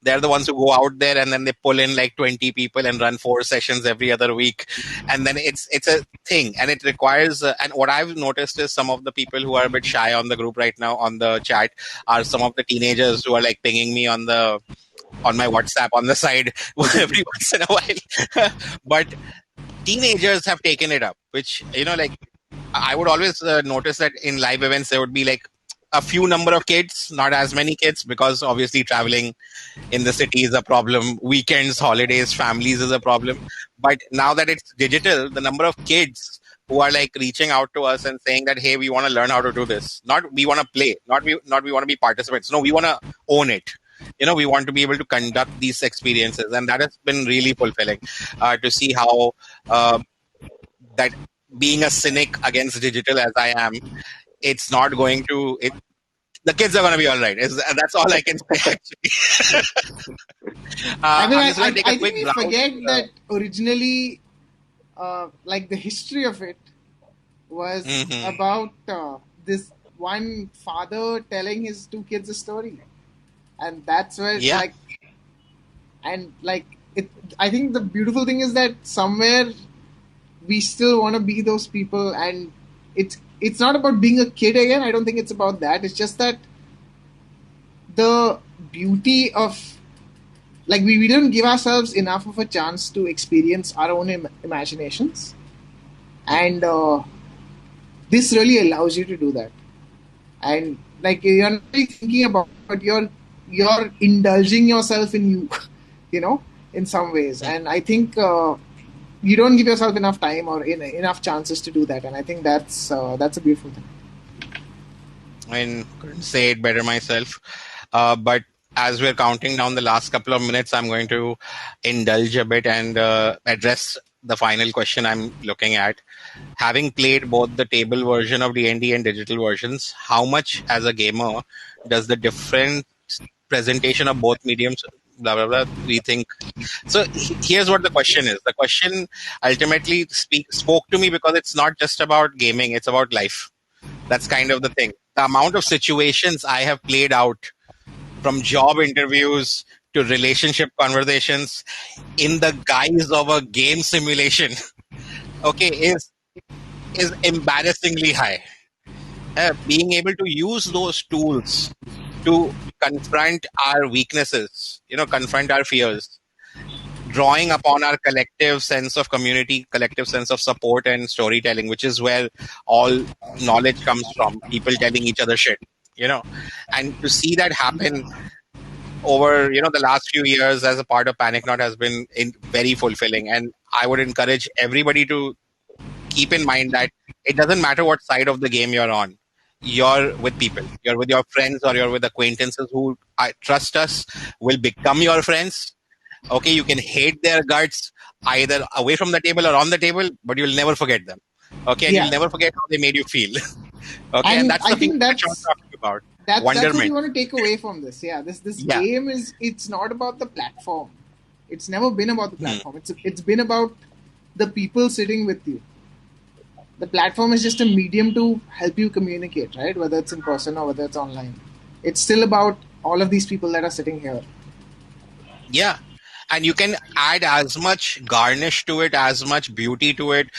They're the ones who go out there and then they pull in like 20 people and run 4 sessions every other week. And then it's a thing, and it requires, and what I've noticed is some of the people who are a bit shy on the group right now on the chat are some of the teenagers who are like pinging me on my WhatsApp on the side every once in a while. But teenagers have taken it up, which, like I would always notice that in live events, there would be like a few number of kids, not as many kids, because obviously traveling in the city is a problem. Weekends, holidays, families is a problem. But now that it's digital, the number of kids who are like reaching out to us and saying that, hey, we want to learn how to do this. Not we want to play, not we want to be participants. No, we want to own it. We want to be able to conduct these experiences. And that has been really fulfilling to see how that being a cynic against digital as I am, it's not going to. The kids are going to be all right. That's all I can say. Actually, I'm just going to take a quick think we browse. forget that originally, like the history of it was about this one father telling his 2 kids a story, and that's where like And like I think the beautiful thing is that somewhere we still want to be those people, and it's not about being a kid again. I don't think it's about that. It's just that the beauty of, like, we don't give ourselves enough of a chance to experience our own imaginations, and this really allows you to do that. And like, you're not really thinking about, but you're indulging yourself in you, you know, in some ways. And I think you don't give yourself enough time or enough chances to do that. And I think that's a beautiful thing. I mean, couldn't say it better myself. But as we're counting down the last couple of minutes, I'm going to indulge a bit and address the final question I'm looking at. Having played both the table version of D&D and digital versions, how much as a gamer does the different presentation of both mediums, blah, blah, blah, we think? So here's what the question is. The question ultimately spoke to me because it's not just about gaming, it's about life. That's kind of the thing. The amount of situations I have played out, from job interviews to relationship conversations, in the guise of a game simulation, okay, is embarrassingly high. Being able to use those tools to confront our weaknesses, confront our fears, drawing upon our collective sense of community, collective sense of support and storytelling, which is where all knowledge comes from, people telling each other shit, and to see that happen over, the last few years as a part of PanicNot has been very fulfilling. And I would encourage everybody to keep in mind that it doesn't matter what side of the game you're on. You're with people. You're with your friends, or you're with acquaintances who, I trust us, will become your friends. Okay, you can hate their guts either away from the table or on the table, but you'll never forget them. Okay, and you'll never forget how they made you feel. Okay, and that's I think that's what I'm talking about. That's what Wonderment. you want to take away from this. Yeah, this game it's not about the platform. It's never been about the platform. It's been about the people sitting with you. The platform is just a medium to help you communicate, right? Whether it's in person or whether it's online. It's still about all of these people that are sitting here. Yeah. And you can add as much garnish to it, as much beauty to it.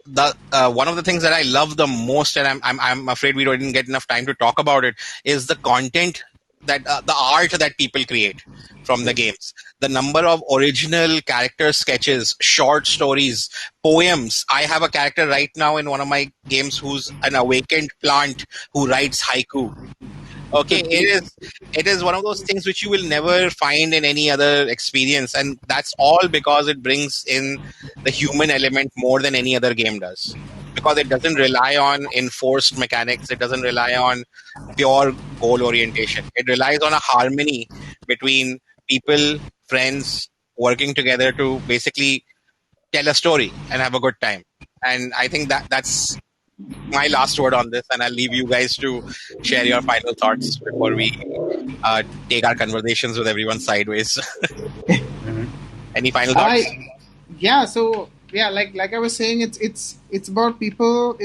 The one of the things that I love the most, and I'm afraid we didn't get enough time to talk about it, is the content that the art that people create from the games. The number of original character sketches, short stories, poems. I have a character right now in one of my games who's an awakened plant who writes haiku. Okay, it is one of those things which you will never find in any other experience, and that's all because it brings in the human element more than any other game does, because it doesn't rely on enforced mechanics, it doesn't rely on pure goal orientation. It relies on a harmony between people, friends, working together to basically tell a story and have a good time. And I think that's my last word on this, and I'll leave you guys to share your final thoughts before we take our conversations with everyone sideways. Any final thoughts? Like I was saying, it's about people.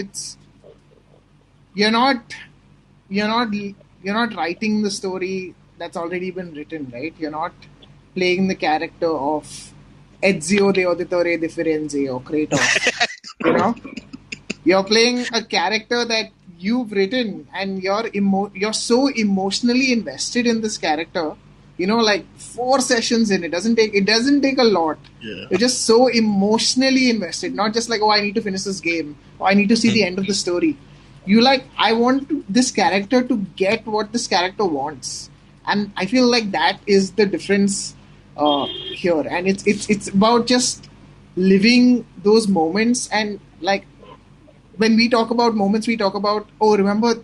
You're not writing the story that's already been written, right? You're not playing the character of Ezio the Auditore di Firenze or Kratos. You're playing a character that you've written, and you're so emotionally invested in this character. Like 4 sessions in, it doesn't take a lot. Yeah. You're just so emotionally invested, not just like, oh, I need to finish this game, or I need to see the end of the story. I want this character to get what this character wants, and I feel like that is the difference here. And it's about just living those moments. And like, when we talk about moments, we talk about, oh, remember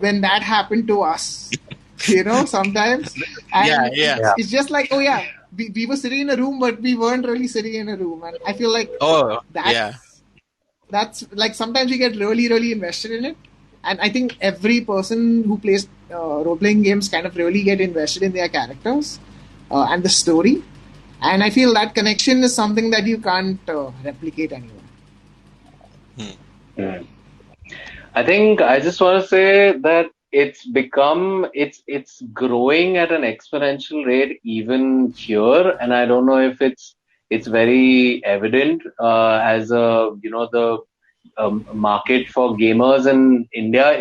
when that happened to us, sometimes. And it's just like, oh yeah, we were sitting in a room, but we weren't really sitting in a room. And I feel like that's like, sometimes we get really, really invested in it. And I think every person who plays role-playing games kind of really get invested in their characters and the story. And I feel that connection is something that you can't replicate anywhere. I think I just want to say that it's become it's growing at an exponential rate even here, and I don't know if it's very evident as a the market for gamers in India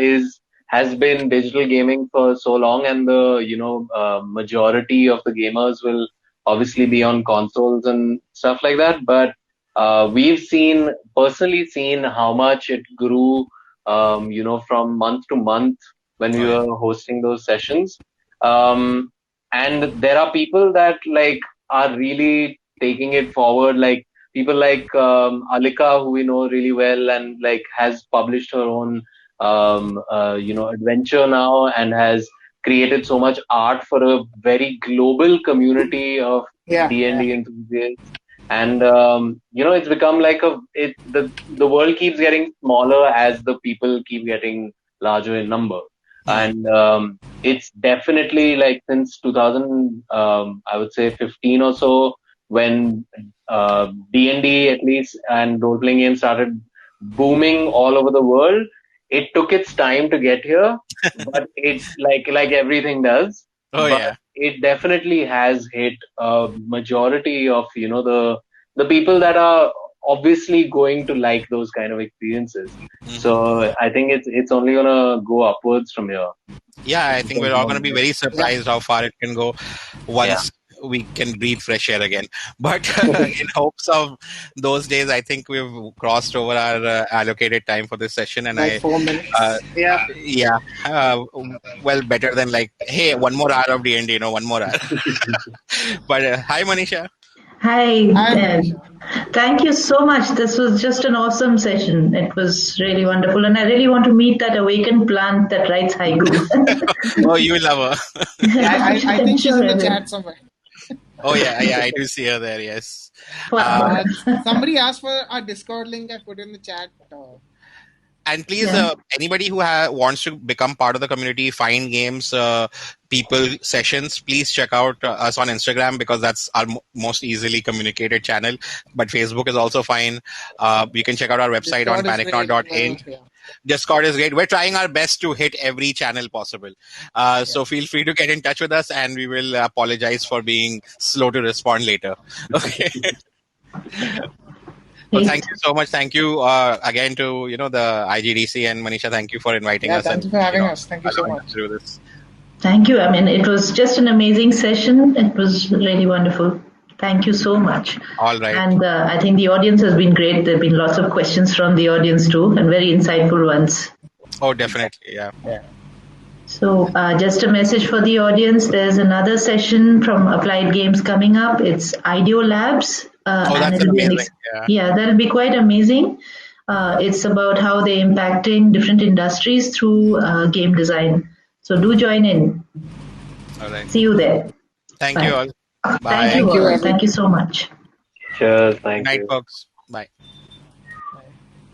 has been digital gaming for so long, and the majority of the gamers will obviously be on consoles and stuff like that. But we've personally seen how much it grew, from month to month when we Oh, yeah. were hosting those sessions. Um, and there are people that like are really taking it forward, like people like Alika, who we know really well, and like has published her own adventure now, and has created so much art for a very global community of Yeah. D&D enthusiasts. And it's become like the world keeps getting smaller as the people keep getting larger in number. And it's definitely like since 2000, I would say 15 or so, when D&D at least and role playing games started booming all over the world. It took its time to get here, but it like everything does. Oh, But yeah. it definitely has hit a majority of the people that are obviously going to like those kind of experiences. So I think it's only gonna go upwards from here. Yeah, I think we're all going to be very surprised how far it can go Yeah. once we can breathe fresh air again. But in hopes of those days, I think we've crossed over our allocated time for this session, and Like 4 minutes. Yeah. yeah, well, better than like, hey, one more hour of D&D, one more hour. But hi, Manisha. Hi, Hi, Dan. Manisha. Thank you so much. This was just an awesome session. It was really wonderful. And I really want to meet that awakened plant that writes haiku. Oh, you will love her. Yeah, I I'm think she's sure in I the will. chat somewhere. Oh, yeah, I do see her there, yes. Wow. Somebody asked for our Discord link. I put in the chat. And please, Yeah. anybody who wants to become part of the community, find games, people, sessions, please check out us on Instagram, because that's our most easily communicated channel. But Facebook is also fine. You can check out our website on Discord is great. PanicNot.in. Yeah. Discord is great. We're trying our best to hit every channel possible. So feel free to get in touch with us, and we will apologize for being slow to respond later. Okay. Well, thank you so much. Thank you again to the IGDC, and Manisha. Thank you for inviting Yeah, us. thank you for having us. Thank you so allowing us much. to do this. Thank you. I mean, it was just an amazing session. It was really wonderful. Thank you so much. All right. And I think the audience has been great. There have been lots of questions from the audience too, and very insightful ones. Oh, definitely. Yeah. So just a message for the audience. There's another session from Applied Games coming up. It's Ideo Labs. That's it'll be amazing. yeah, that'll be quite amazing. It's about how they're impacting different industries through game design. So do join in. All right. See you there. Thank Bye. you all. Bye. Thank you all. Thank you so much. Cheers. Thank Good night, you. folks. Bye.